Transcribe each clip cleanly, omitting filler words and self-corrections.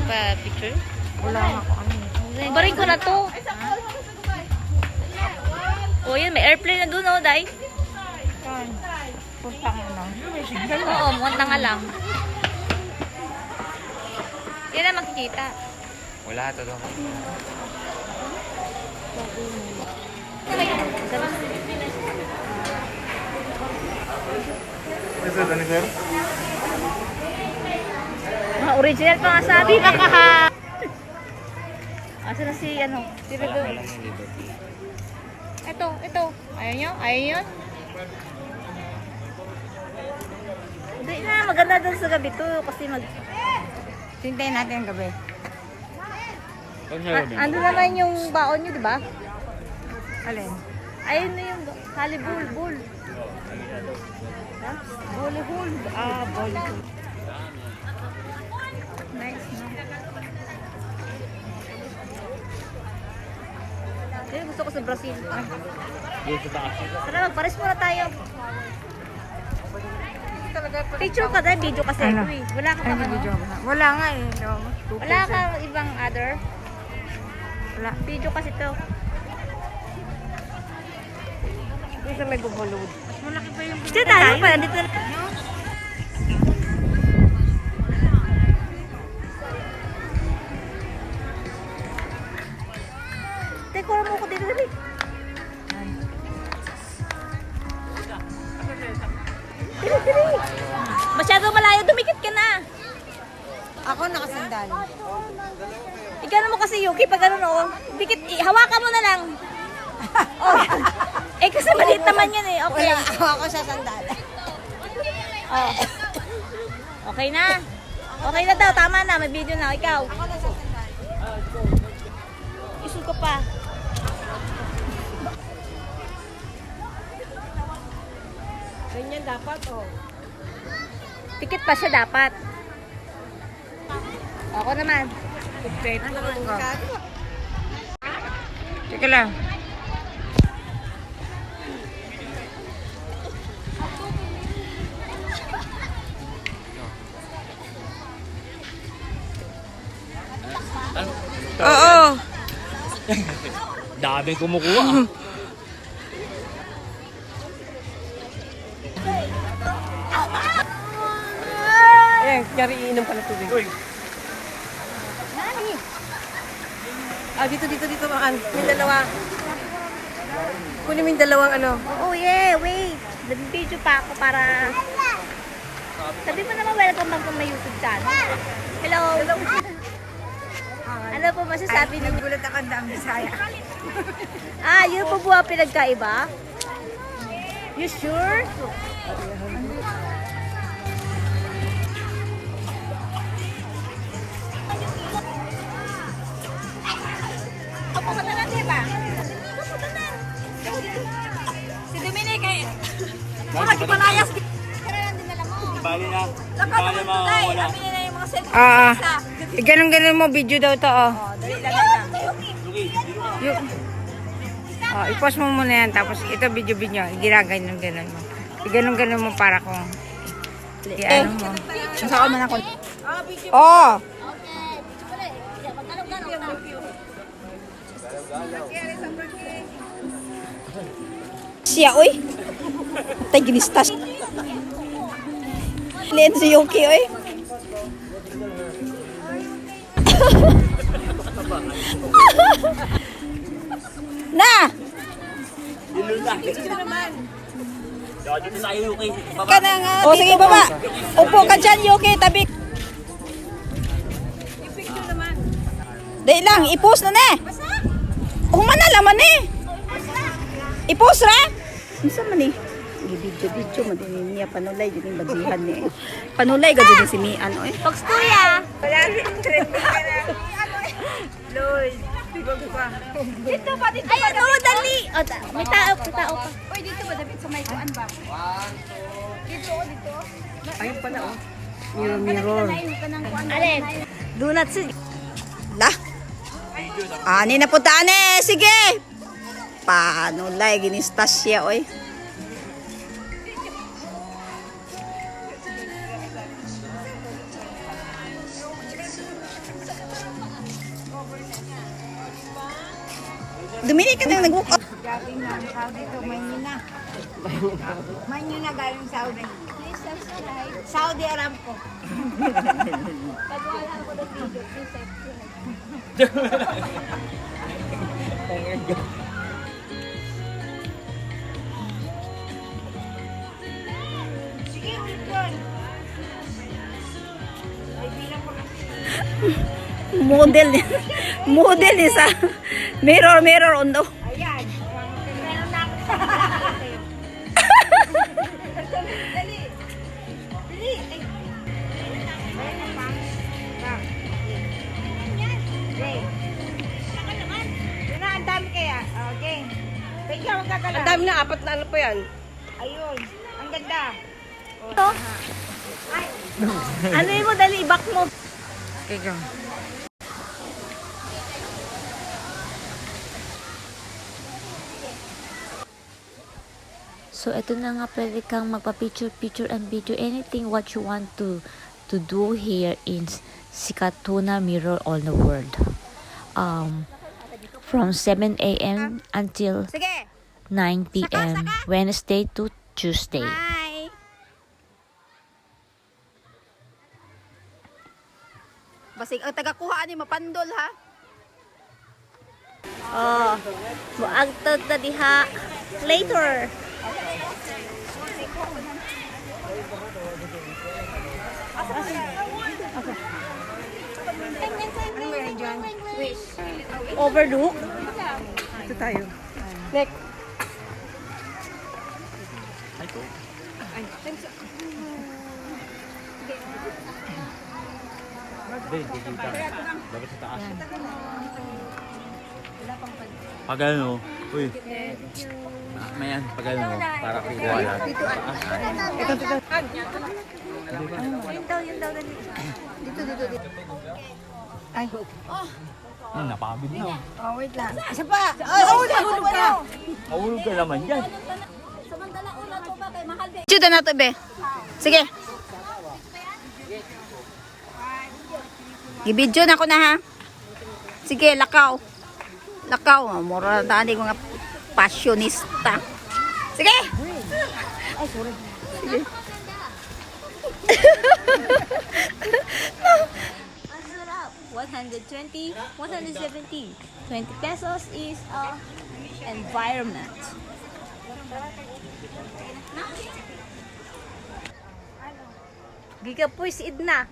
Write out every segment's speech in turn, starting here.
pa-picture? Wala nga ako. Barin ko na to. O yun, may airplane na dun, oh, Day. Yan. Pusang ano. Oo, mukhang na nga lang. Yan na makikita. Wala ito doon. Ano sir? Mga original pa nga sabi. Asa na si, ano, si Rego. Ito. Ayaw nyo? Ayaw nyo? Hindi na, maganda doon sa gabi to. Kasi Hintayin natin ang gabi. Ano naman yung baon nyo, di ba? Alin? Ayun na yung volleyball. Ha? Volleyball. Volleyball. Nice, no? Kaya gusto ko sa Brazil. Tara, magpares muna tayo. Picture ka dahil video kasi Ano? ito eh. Wala ka Ano bang ano? video ba? Wala nga eh. No, Wala ka ibang other? Wala. Video kasi to. Hindi sa may gumulod. Malaki pa yung Kasi tayo pa, dito na. Teka, wala mo ko dito dali. Dili. Masyado malayo, dumikit ka na. Ako nakasandal. Igano mo kasi Yuki, pag ano no, dikit, hawakan mo na lang. Oh. Eh kasi maliit naman yan eh, okay. Wala. Ako sa sandal. Oh. Okay na. Okay na daw, tama na, may video na, ikaw. Ako na sa sandal. Isul ko pa. Ganyan dapat oh. Dikit pa siya dapat. Ako naman. Ano naman ka? Teka lang. Oo. Dami kumukuha. Ayan, kaya iinom ka ng tubig. Uy. Dito, maan. May dalawa. Kunin mo yung dalawang ano. Oh yeah, wait. Nag-video pa ako para... Sabi mo naman welcome back to my YouTube channel. Hello. Ano po masasabi niyo? Nagulat ako ang daang Bisaya. Yun po buha pinagkaiba? You sure? Ako ka na diba? Si Dominic ay... Wala ki palayas. Kaya lang din alam mo. Bali na. Lakad Bali mo tayo. wala. Aminin na yung mga cellphone. Ganun mo video daw to oh. Dali lang lang. Yung... i-post mo muna yan. Tapos ito video. Ginaganon mo. Ganun mo para kung... I-ano mo. Masaka man ako. Oh! Siya, uy! Tay ginistas. Lian si Yuki, uy. Na! Dito sa iyo, okay. Ka na nga. O, sige, baba. Upo ka dyan, Yuki. Tabi. Dahil lang, i-post na na. Humana laman eh. I-post ra. Isa man eh. Video madini niya panulay din bagihan ni. Panulay gud din si Mian oy. Pagstuya! Wala rin trending ka na. Lloyd, bigog pa. Dito pa, dito pa. Ayan, oh, dali! O, may tao pa. Oy, dito ba David sa may kuan ba? Dito. Ayun pala oh. Mirror. Alin? Donuts. La. Ani na punta ane, sige. Panulay ginistas siya oy. Dumili ka nang nag-walk out. Galing ng Saudi to Maynila. Maynila galing Saudi. Please subscribe. Saudi Aramco. Pag wala ako ng video, please subscribe. Sige, ulit yun. Ay, bilang ko lang. Model ni sa mirror on the Ayan. Meron na ako sa Dali. Dali. Ay. Meron pa. Bang. Okay. Yun na, ang dami kaya. Okay. Kaya huwag gagalaw. Ang dami na, 4 na ano pa yan. Ayun. Ang ganda. Ito. Ano yun mo, dali, back mo. Okay, go. So, ito na nga, pwede kang magpa-picture and video anything what you want to do here in Sikatuna Mirror on the World. From 7 a.m. until Sige. 9 p.m. Wednesday to Tuesday. Hi. Basig ang tagakuha ni mapandol ha. Oh, muagtod na diha. Later. Overlook. Ito tayo. Dapat sa taas. Pag ano, uy. Mayan, pag ano, para kukuha lang. Yun daw, dali. Napakabid na. Oh, wait lang. Isa pa. Oh, nahulog ka. Mahulog ka naman yan. Juda na to be. Sige. Gibidyo na ko na ha. Sige, lakaw. Lakaw. Mura na tani mga passionista. Sige. Sige. Ang sarap. 120, 170. 20 pesos is environment. Giga pues idna.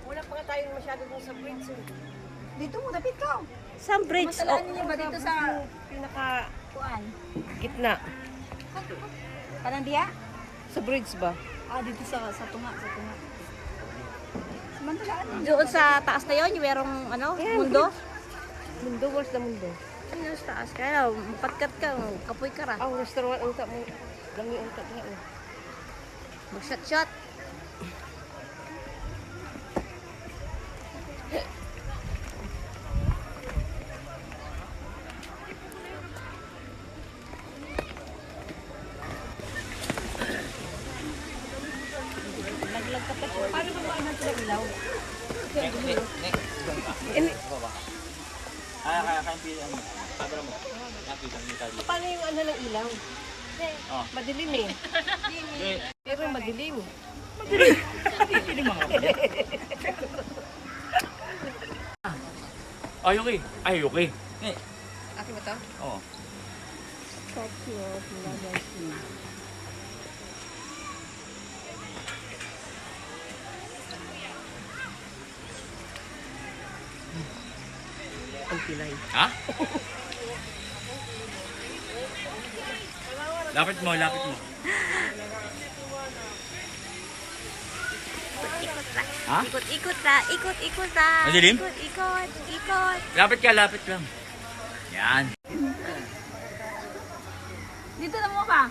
Wala pa nga tayo masyado dun sa bridge. Dito mo, dapit ka. Sa bridge. Oh, niyo ba dito sa Pinaka kuan? gitna. Parang diya? Sa bridge ba? Ah, dito sa tunga, sa tunga. Samantalaan. doon sa taas na yun, yung merong mundo. Mundo, where's the mundo? Ayun, sa taas. Kaya, patkat ka, kapoy ka ra. Ang restaurant, ang mo. Dami ang nga. Mag-shot-shot. Kaya pili ang camera mo. Nakita mo tayo. Paano yung ano ng ilaw? Madilim eh. Pero madilim. Pili mga Ay, okay. Ay, okay. Akin ba ito? Oo. Ang pilay. Ha? Lapit mo, lapit mo. Ha? Ikot-ikot na, ikot-ikot na. Madilim? Ikot-ikot, ikot. Lapit ka, lapit lang. Yan. Dito na mo ka.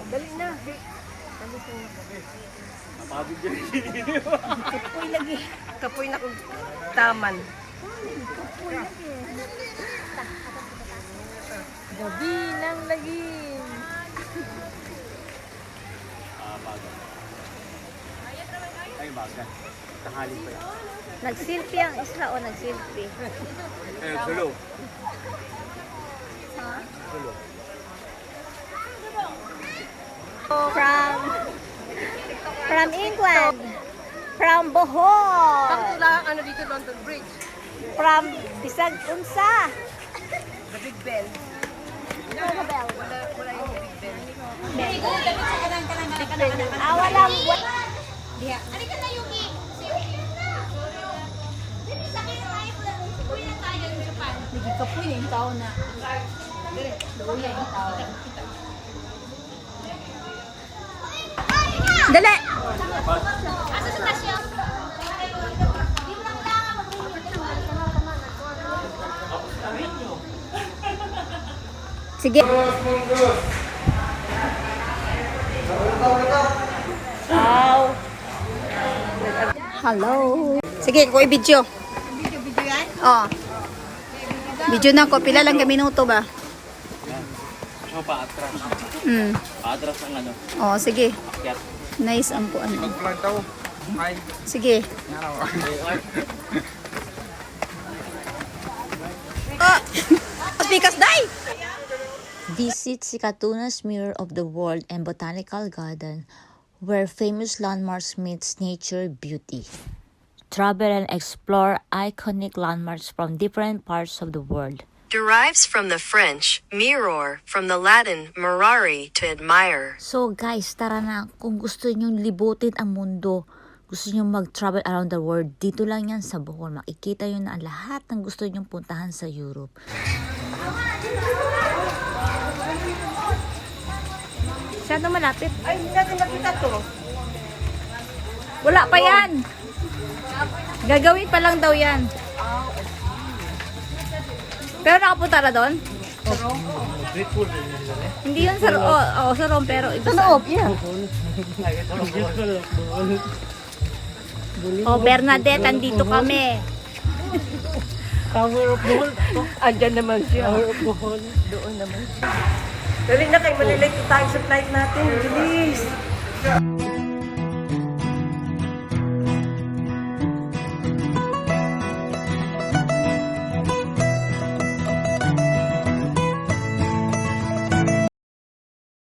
Dali na. Mapagod yan. Kapoy lagi. Kapoy na kung taman. Gabi ng lagim. Ay, baga. Tanghali pa yan. Nagsilpi ang isla o nagsilpi. Eh, gulo. From England. From Bohol. Tula, ano dito, London Bridge. From Bisag Unsa. The Big Ben. Wala yung Big Ben. Walang Dali! Sige. Hello. Sige, ko i-video. Video yan? Oo. Video na ko. Pila lang ka minuto ba? So, paatras. Paatras ang ano. Oo, sige. Akyat. Nice ang po ano. Mag-vlog daw. Hi. Sige. Ah! Pikas day! Visit Sikatuna's Mirror of the World and Botanical Garden, where famous landmarks meets nature beauty. Travel and explore iconic landmarks from different parts of the world. Derives from the French mirror, from the Latin mirare, to admire. So guys, tara na. Kung gusto nyong libutin ang mundo, gusto nyong mag-travel around the world, dito lang yan sa Bohol. Makikita nyo na ang lahat ng gusto nyong puntahan sa Europe. Masyado malapit. Ay, hindi natin nakita to. Wala pa yan. Gagawin pa lang daw yan. Pero nakapunta na doon? Hindi yun sa sa Rome, pero iba sa loob. Yeah. Oh, Bernadette, andito kami. Tower of Bohol. Andyan naman siya. Tower of Bohol. Doon naman siya. Dali na kayo, malilate tayo sa flight natin. Bilis!